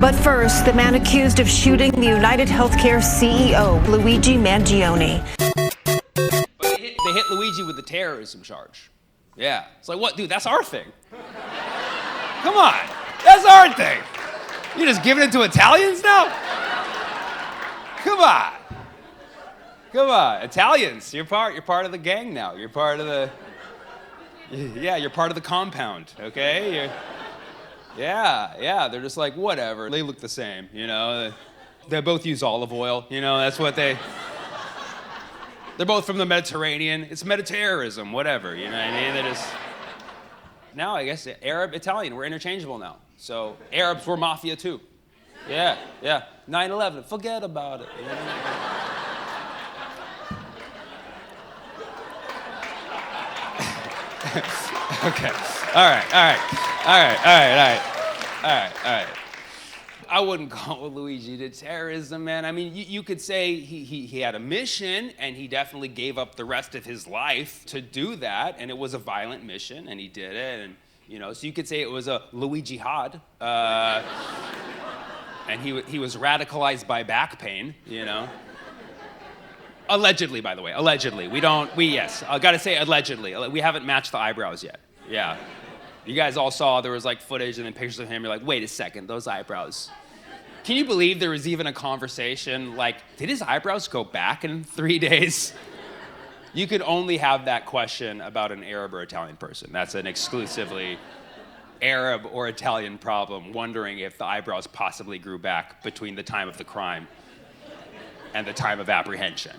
But first, the man accused of shooting the United Healthcare CEO, Luigi Mangione. But they hit Luigi with the terrorism charge. Yeah. It's like, what, dude, that's our thing. Come on, that's our thing. You're just giving it to Italians now? Come on. Come on, Italians, you're part of the gang now. You're part of the, you're part of the compound, okay? Yeah, they're just like, whatever. They look the same, you know? They both use olive oil, you know? That's what they're both from the Mediterranean. It's Mediterrorism, whatever, you know what I mean? They're just, now I guess Arab, Italian, we're interchangeable now. So Arabs were mafia too. Yeah. 9/11, forget about it. You know? Okay. All right. I wouldn't call Luigi to terrorism, man. I mean, you could say he had a mission, and he definitely gave up the rest of his life to do that, and it was a violent mission, and he did it, and you know, so you could say it was a Luigi jihad, and he was radicalized by back pain, you know. Allegedly, by the way, allegedly. Yes, I gotta say allegedly. We haven't matched the eyebrows yet. Yeah. You guys all saw there was like footage and then pictures of him. You're like, wait a second, those eyebrows. Can you believe there was even a conversation like, did his eyebrows go back in 3 days? You could only have that question about an Arab or Italian person. That's an exclusively Arab or Italian problem, wondering if the eyebrows possibly grew back between the time of the crime and the time of apprehension.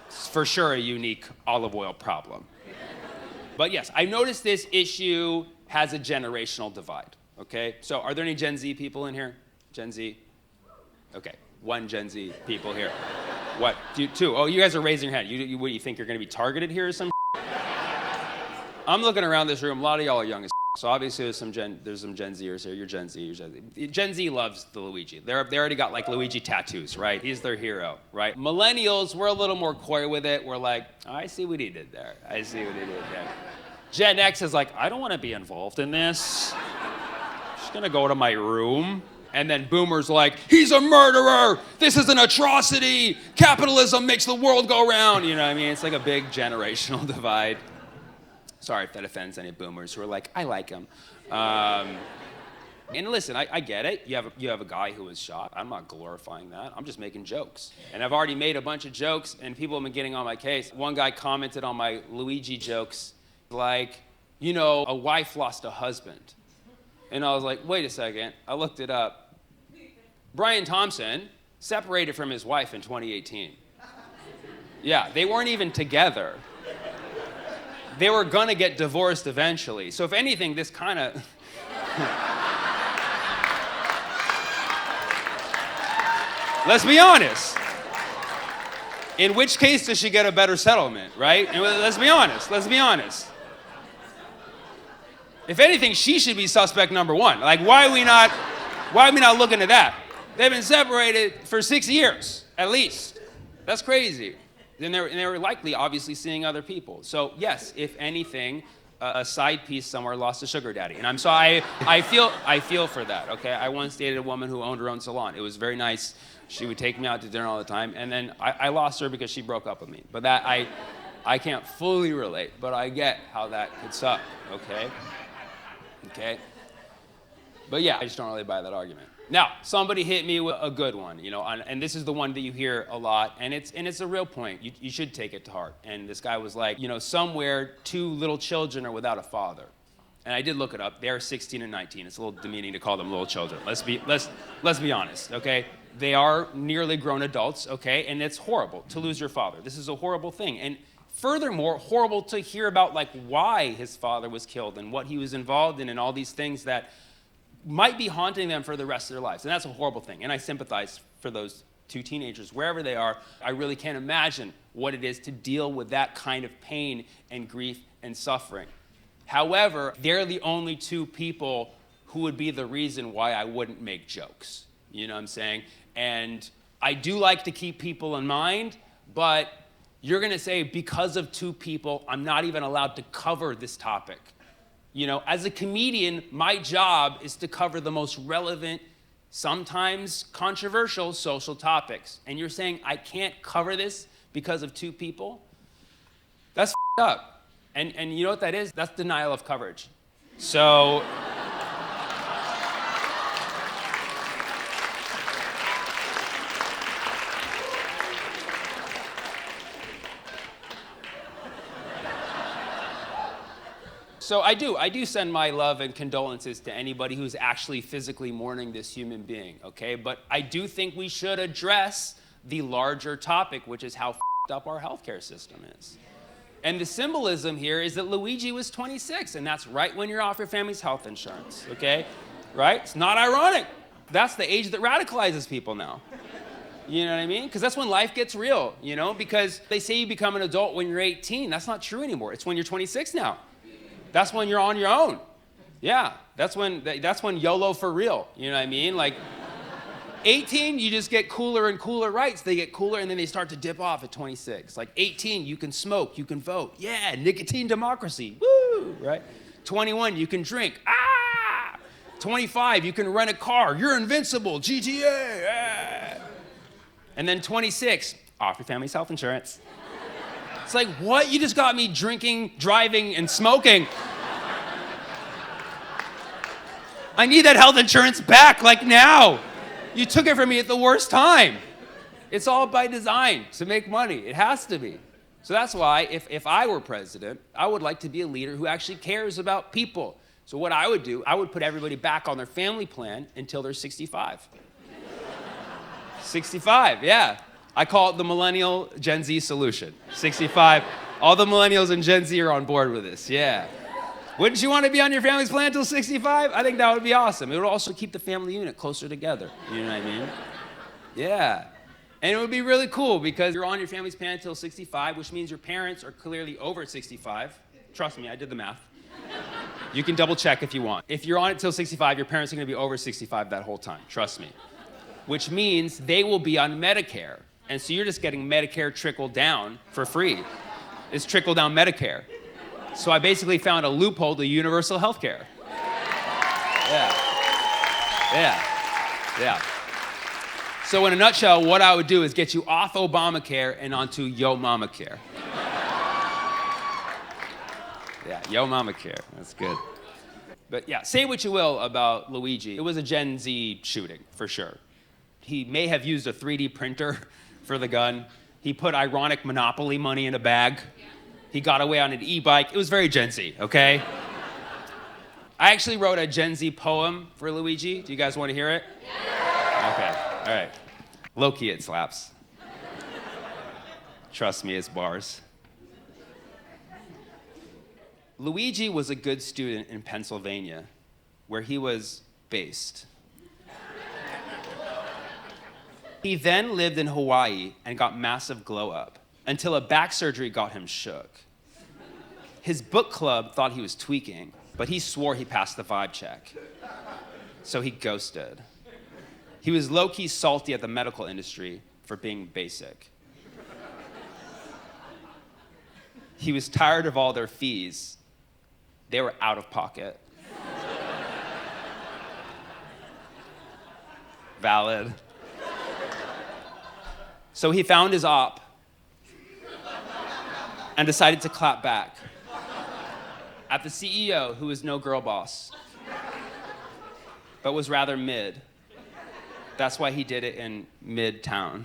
It's for sure a unique olive oil problem. But yes, I noticed this issue has a generational divide, okay? So are there any Gen Z people in here? Gen Z? Okay, one Gen Z people here. What, two? Oh, you guys are raising your hand. What, do you think you're gonna be targeted here or some I'm looking around this room, a lot of y'all are young as so obviously there's some Gen Zers here. You're Gen Z. Gen Z loves the Luigi. They already got like Luigi tattoos, right? He's their hero, right? Millennials, we're a little more coy with it. We're like, oh, I see what he did there. Gen X is like, I don't want to be involved in this. I'm just gonna go to my room. And then boomers like, he's a murderer. This is an atrocity. Capitalism makes the world go round. You know what I mean? It's like a big generational divide. Sorry if that offends any boomers who are like, I like him. And listen, I get it. You have a guy who was shot. I'm not glorifying that. I'm just making jokes. And I've already made a bunch of jokes, and people have been getting on my case. One guy commented on my Luigi jokes, like, you know, a wife lost a husband. And I was like, wait a second. I looked it up. Brian Thompson separated from his wife in 2018. Yeah, they weren't even together. They were gonna get divorced eventually. So if anything, this kind of... Let's be honest. In which case does she get a better settlement, right? And let's be honest. If anything, she should be suspect number one. Like, why are we not looking at that? They've been separated for 6 years, at least. That's crazy. And they were likely, obviously, seeing other people. So yes, if anything, a side piece somewhere lost a sugar daddy. And I feel for that, okay? I once dated a woman who owned her own salon. It was very nice. She would take me out to dinner all the time. And then I lost her because she broke up with me. But that, I can't fully relate, but I get how that could suck, okay? Okay? But yeah, I just don't really buy that argument. Now, somebody hit me with a good one, you know, and this is the one that you hear a lot, and it's a real point. You should take it to heart. And this guy was like, you know, somewhere 2 little children are without a father. And I did look it up. They're 16 and 19. It's a little demeaning to call them little children. Let's be honest, okay? They are nearly grown adults, okay? And it's horrible to lose your father. This is a horrible thing. And furthermore, horrible to hear about like why his father was killed and what he was involved in and all these things that might be haunting them for the rest of their lives. And that's a horrible thing. And I sympathize for those 2 teenagers, wherever they are. I really can't imagine what it is to deal with that kind of pain and grief and suffering. However, they're the only 2 people who would be the reason why I wouldn't make jokes. You know what I'm saying? And I do like to keep people in mind, but you're gonna say because of 2 people, I'm not even allowed to cover this topic. You know, as a comedian, my job is to cover the most relevant, sometimes controversial social topics. And you're saying I can't cover this because of two people? That's up. And you know what that is? That's denial of coverage. So I do send my love and condolences to anybody who's actually physically mourning this human being, okay? But I do think we should address the larger topic, which is how up our healthcare system is. And the symbolism here is that Luigi was 26, and that's right when you're off your family's health insurance, okay? Right? It's not ironic. That's the age that radicalizes people now. You know what I mean? Because that's when life gets real, you know? Because they say you become an adult when you're 18. That's not true anymore. It's when you're 26 now. That's when you're on your own. Yeah, that's when YOLO for real. You know what I mean? Like 18, you just get cooler and cooler rights. They get cooler and then they start to dip off at 26. Like 18, you can smoke, you can vote. Yeah, nicotine democracy. Woo, right? 21, you can drink. Ah! 25, you can rent a car. You're invincible. GTA. Ah! And then 26, off your family's health insurance. It's like, what? You just got me drinking, driving, and smoking. I need that health insurance back, like now. You took it from me at the worst time. It's all by design, to make money. It has to be. So that's why, if I were president, I would like to be a leader who actually cares about people. So what I would do, I would put everybody back on their family plan until they're 65. 65, yeah. I call it the millennial Gen Z solution. 65, all the millennials and Gen Z are on board with this, yeah. Wouldn't you want to be on your family's plan until 65? I think that would be awesome. It would also keep the family unit closer together, you know what I mean? Yeah. And it would be really cool because you're on your family's plan until 65, which means your parents are clearly over 65. Trust me, I did the math. You can double check if you want. If you're on it till 65, your parents are going to be over 65 that whole time, trust me. Which means they will be on Medicare. And so you're just getting Medicare trickle down for free. It's trickle down Medicare. So I basically found a loophole to universal health care. Yeah. So in a nutshell, what I would do is get you off Obamacare and onto Yo Mama Care. Yeah, Yo Mama Care, that's good. But yeah, say what you will about Luigi. It was a Gen Z shooting, for sure. He may have used a 3D printer for the gun. He put ironic Monopoly money in a bag. He got away on an e-bike. It was very Gen Z, okay? I actually wrote a Gen Z poem for Luigi. Do you guys want to hear it? Yeah. Okay, all right. Low-key, it slaps. Trust me, it's bars. Luigi was a good student in Pennsylvania, where he was based. He then lived in Hawaii and got massive glow up until a back surgery got him shook. His book club thought he was tweaking, but he swore he passed the vibe check. So he ghosted. He was low-key salty at the medical industry for being basic. He was tired of all their fees. They were out of pocket. Valid. So he found his op and decided to clap back at the CEO, who was no girl boss, but was rather mid. That's why he did it in Midtown.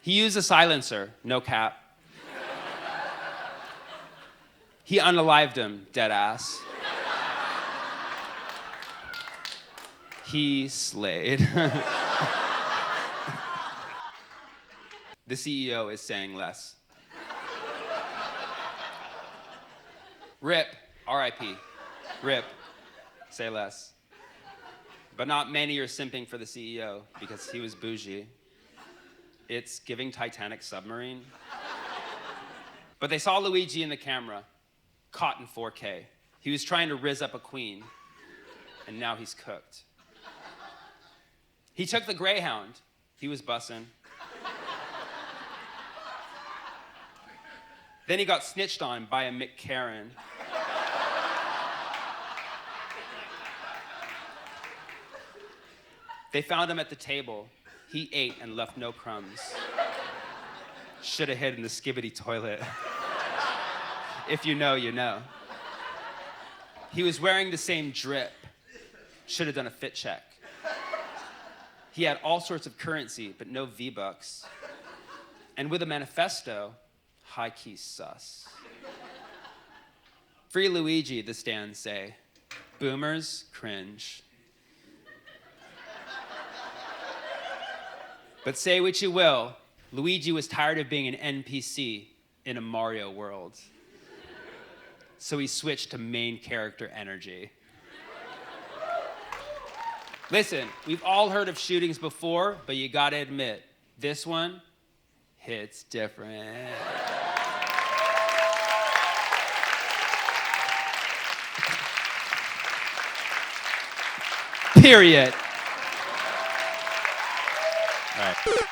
He used a silencer, no cap. He unalived him, dead ass. He slayed. The CEO is saying less. RIP, R.I.P. RIP, say less. But not many are simping for the CEO because he was bougie. It's giving Titanic submarine. But they saw Luigi in the camera, caught in 4K. He was trying to rizz up a queen, and now he's cooked. He took the Greyhound. He was bussin'. Then he got snitched on by a McCarran. They found him at the table. He ate and left no crumbs. Should have hid in the skibbity toilet. If you know, you know. He was wearing the same drip. Should have done a fit check. He had all sorts of currency, but no V-Bucks. And with a manifesto, high-key sus. Free Luigi, the stands say. Boomers cringe. But say what you will, Luigi was tired of being an NPC in a Mario world. So he switched to main character energy. Listen, we've all heard of shootings before, but you gotta admit, this one hits different. Period. All right.